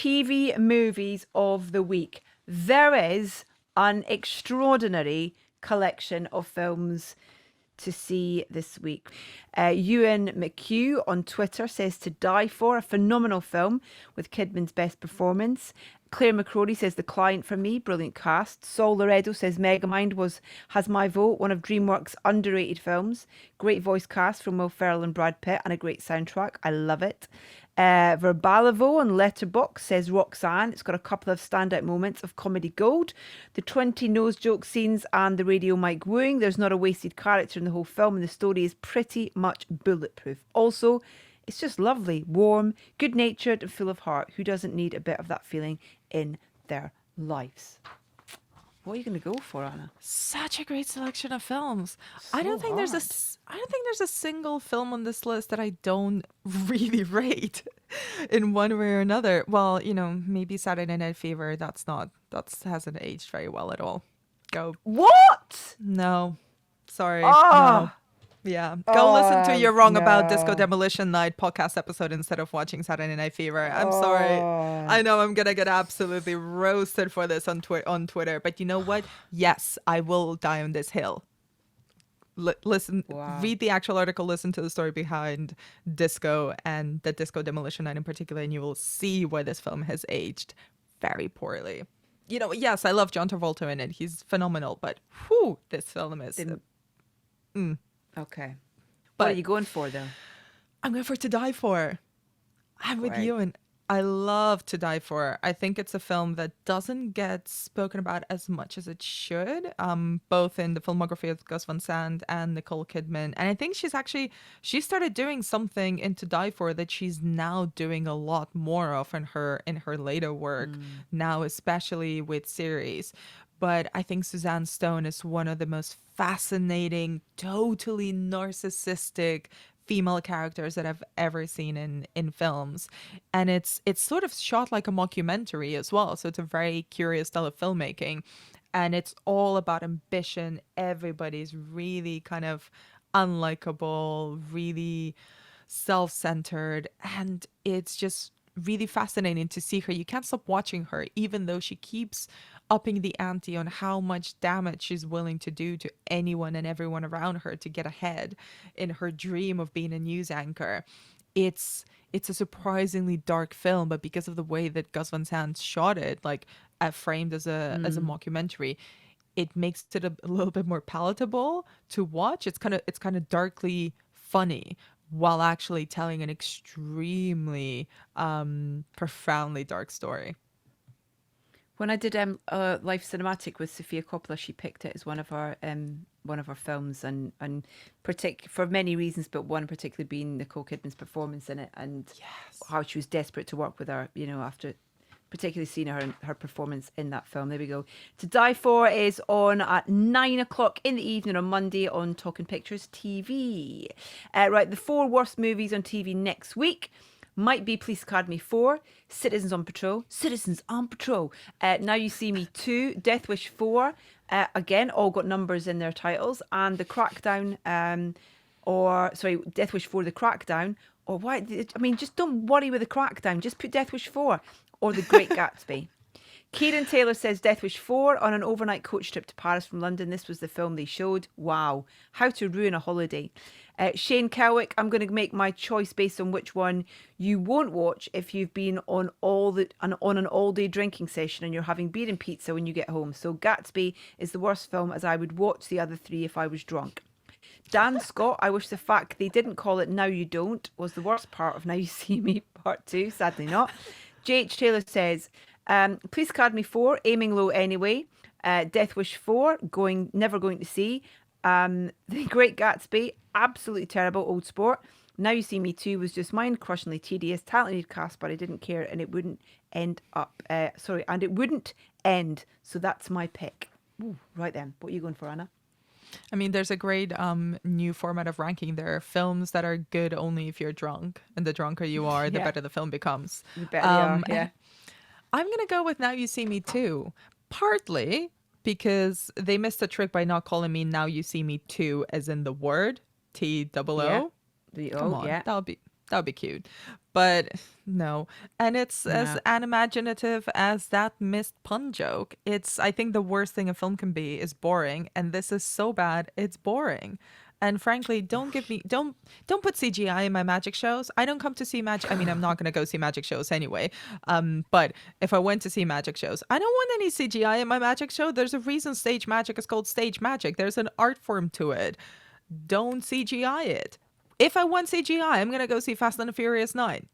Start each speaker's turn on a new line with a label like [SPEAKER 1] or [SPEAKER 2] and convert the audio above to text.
[SPEAKER 1] TV movies of the week. There is an extraordinary collection of films to see this week. Ewan McHugh on Twitter says To Die For, a phenomenal film with Kidman's best performance. Claire McCrory says The Client for me, brilliant cast. Saul Loredo says Megamind has my vote, one of DreamWorks' underrated films. Great voice cast from Will Ferrell and Brad Pitt and a great soundtrack. I love it. Verbalivo on Letterboxd says Roxanne. It's got a couple of standout moments of comedy gold. The 20 nose joke scenes and the radio mic wooing. There's not a wasted character in the whole film, and the story is pretty much bulletproof. Also, it's just lovely, warm, good-natured, and full of heart. Who doesn't need a bit of that feeling in their lives? What are you going to go for, Anna?
[SPEAKER 2] Such a great selection of films.
[SPEAKER 1] So
[SPEAKER 2] I don't think there's a single film on this list that I don't really rate in one way or another. Well, maybe Saturday Night Fever. That hasn't aged very well at all. Go.
[SPEAKER 1] What?
[SPEAKER 2] No. Sorry.
[SPEAKER 1] Oh.
[SPEAKER 2] No. Yeah. Go listen to You're Wrong About Disco
[SPEAKER 1] no.
[SPEAKER 2] Demolition Night podcast episode instead of watching Saturday Night Fever. I'm sorry. I know I'm going to get absolutely roasted for this on Twitter. But you know what? Yes, I will die on this hill. Listen, read the actual article, listen to the story behind Disco and the Disco Demolition Night in particular, and you will see why this film has aged very poorly. Yes, I love John Travolta in it. He's phenomenal. But this film is...
[SPEAKER 1] Okay. What are you going for, though?
[SPEAKER 2] I'm going for To Die For. I'm with you, and I love To Die For. I think it's a film that doesn't get spoken about as much as it should, both in the filmography of Gus Van Sant and Nicole Kidman. And I think she started doing something in To Die For that she's now doing a lot more of in her later work now, especially with series. But I think Suzanne Stone is one of the most fascinating, totally narcissistic female characters that I've ever seen in films. And it's sort of shot like a mockumentary as well. So it's a very curious style of filmmaking. And it's all about ambition. Everybody's really kind of unlikable, really self-centered. And it's just really fascinating to see her. You can't stop watching her, even though she keeps upping the ante on how much damage she's willing to do to anyone and everyone around her to get ahead in her dream of being a news anchor. It's a surprisingly dark film, but because of the way that Gus Van Sant shot it, like framed as a mockumentary, it makes it a little bit more palatable to watch. It's kind of darkly funny while actually telling an extremely profoundly dark story.
[SPEAKER 1] When I did Life Cinematic with Sofia Coppola, she picked it as one of our films, and for many reasons, but one particularly being Nicole Kidman's performance in it, and how she was desperate to work with her, after particularly seeing her performance in that film. There we go. To Die For is on at 9:00 in the evening on Monday on Talking Pictures TV. Right, the 4 worst movies on TV next week might be Police Academy 4, Citizens on Patrol, Now You See Me 2, Death Wish 4, again, all got numbers in their titles, and The Crackdown, Death Wish 4, The Crackdown, or why, just don't worry with The Crackdown, just put Death Wish 4, or The Great Gatsby. Kieran Taylor says Death Wish 4 on an overnight coach trip to Paris from London. This was the film they showed. Wow. How to ruin a holiday. Shane Kelwick, I'm going to make my choice based on which one you won't watch if you've been on an all-day drinking session and you're having beer and pizza when you get home. So Gatsby is the worst film, as I would watch the other 3 if I was drunk. Dan Scott, I wish the fact they didn't call it Now You Don't was the worst part of Now You See Me Part 2. Sadly not. J.H. Taylor says... Police Academy 4, aiming low anyway. Death Wish 4, never going to see. The Great Gatsby, absolutely terrible, old sport. Now You See Me 2 was just mind-crushingly tedious, talented cast, but I didn't care, and it wouldn't end. So that's my pick. Ooh, right then, what are you going for, Anna?
[SPEAKER 2] There's a great new format of ranking. There are films that are good only if you're drunk, and the drunker you are, the better the film becomes.
[SPEAKER 1] The better they are, yeah.
[SPEAKER 2] I'm going to go with Now You See Me Too, partly because they missed a trick by not calling me Now You See Me Too as in the word, T-O-O.
[SPEAKER 1] The
[SPEAKER 2] Come
[SPEAKER 1] O,
[SPEAKER 2] on,
[SPEAKER 1] yeah.
[SPEAKER 2] that would be cute. But No. And it's as
[SPEAKER 1] No.
[SPEAKER 2] unimaginative as that missed pun joke. I think the worst thing a film can be is boring, and this is so bad, it's boring. And frankly, don't put CGI in my magic shows. I don't come to see magic. I mean, I'm not going to go see magic shows anyway. But if I went to see magic shows, I don't want any CGI in my magic show. There's a reason stage magic is called stage magic. There's an art form to it. Don't CGI it. If I want CGI, I'm going to go see Fast and the Furious 9.